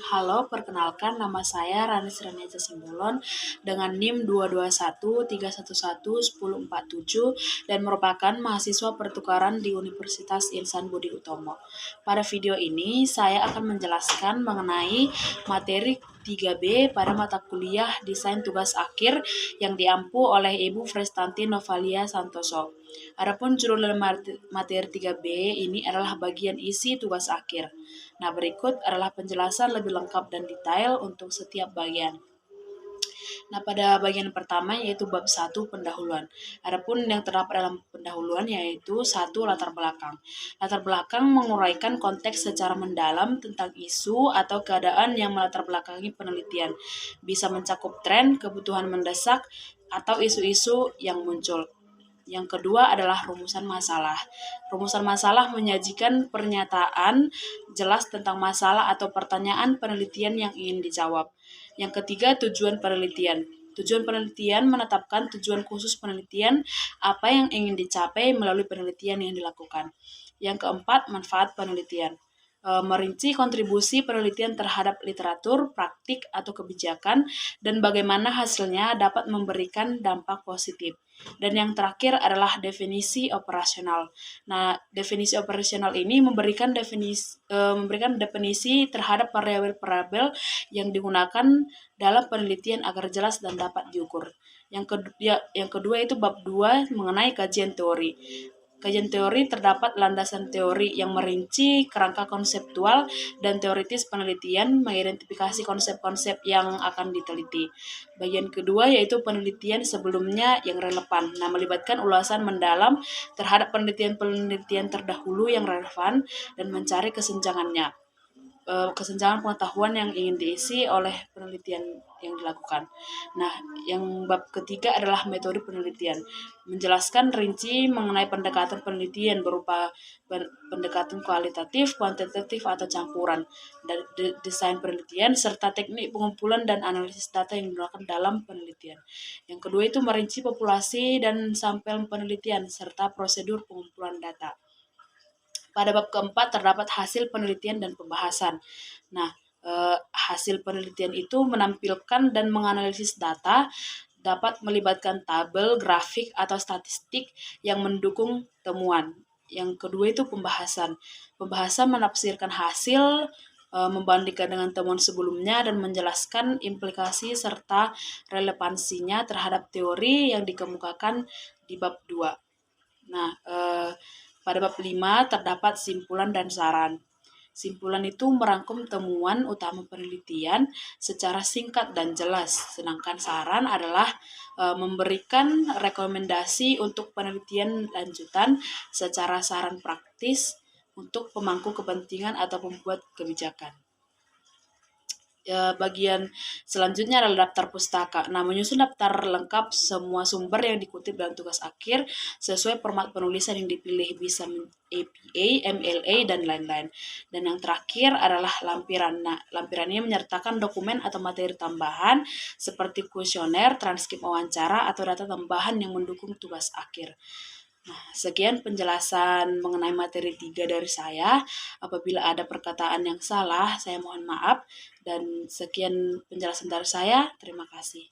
Halo, perkenalkan nama saya Ranis Remeja Simbolon dengan NIM 22131111047 dan merupakan mahasiswa pertukaran di Universitas Insan Budi Utomo. Pada video ini saya akan menjelaskan mengenai materi 3B pada mata kuliah Desain Tugas Akhir yang diampu oleh Ibu Frestanti Novalia Santoso. Adapun judul materi 3B ini adalah bagian isi tugas akhir. Nah, berikut adalah penjelasan lebih lengkap dan detail untuk setiap bagian. Nah, pada bagian pertama yaitu bab 1 pendahuluan. Adapun yang terdapat dalam pendahuluan yaitu 1 latar belakang. Latar belakang menguraikan konteks secara mendalam tentang isu atau keadaan yang melatar belakangi penelitian. Bisa mencakup tren, kebutuhan mendesak, atau isu-isu yang muncul. Yang kedua adalah rumusan masalah. Rumusan masalah menyajikan pernyataan jelas tentang masalah atau pertanyaan penelitian yang ingin dijawab. Yang ketiga, tujuan penelitian. Tujuan penelitian menetapkan tujuan khusus penelitian, apa yang ingin dicapai melalui penelitian yang dilakukan. Yang keempat, manfaat penelitian. Merinci kontribusi penelitian terhadap literatur, praktik, atau kebijakan, dan bagaimana hasilnya dapat memberikan dampak positif. Dan yang terakhir adalah definisi operasional. Nah, definisi operasional ini memberikan definisi terhadap variabel-variabel yang digunakan dalam penelitian agar jelas dan dapat diukur. Yang kedua itu bab 2 mengenai kajian teori. Kajian teori terdapat landasan teori yang merinci kerangka konseptual dan teoritis penelitian, mengidentifikasi konsep-konsep yang akan diteliti. Bagian kedua yaitu penelitian sebelumnya yang relevan. Nah, melibatkan ulasan mendalam terhadap penelitian-penelitian terdahulu yang relevan dan mencari kesenjangannya. Kesenjangan pengetahuan yang ingin diisi oleh penelitian yang dilakukan. Nah, yang bab ketiga adalah metode penelitian. Menjelaskan rinci mengenai pendekatan penelitian berupa pendekatan kualitatif, kuantitatif, atau campuran, dan desain penelitian, serta teknik pengumpulan dan analisis data yang digunakan dalam penelitian. Yang kedua itu merinci populasi dan sampel penelitian, serta prosedur pengumpulan data. Pada bab keempat terdapat hasil penelitian dan pembahasan. Nah, hasil penelitian itu menampilkan dan menganalisis data, dapat melibatkan tabel, grafik, atau statistik yang mendukung temuan. Yang kedua itu pembahasan. Pembahasan menafsirkan hasil, membandingkan dengan temuan sebelumnya, dan menjelaskan implikasi serta relevansinya terhadap teori yang dikemukakan di bab 2. Nah, pada bab 5 terdapat simpulan dan saran. Simpulan itu merangkum temuan utama penelitian secara singkat dan jelas, sedangkan saran adalah memberikan rekomendasi untuk penelitian lanjutan secara saran praktis untuk pemangku kepentingan atau pembuat kebijakan. Bagian selanjutnya adalah daftar pustaka. Nah, menyusun daftar lengkap semua sumber yang dikutip dalam tugas akhir sesuai format penulisan yang dipilih, bisa APA, MLA, dan lain-lain. Dan yang terakhir adalah lampiran. Nah, lampiran ini menyertakan dokumen atau materi tambahan seperti kuesioner, transkrip wawancara, atau data tambahan yang mendukung tugas akhir. Nah, sekian penjelasan mengenai materi 3 dari saya. Apabila ada perkataan yang salah, saya mohon maaf. Dan sekian penjelasan dari saya. Terima kasih.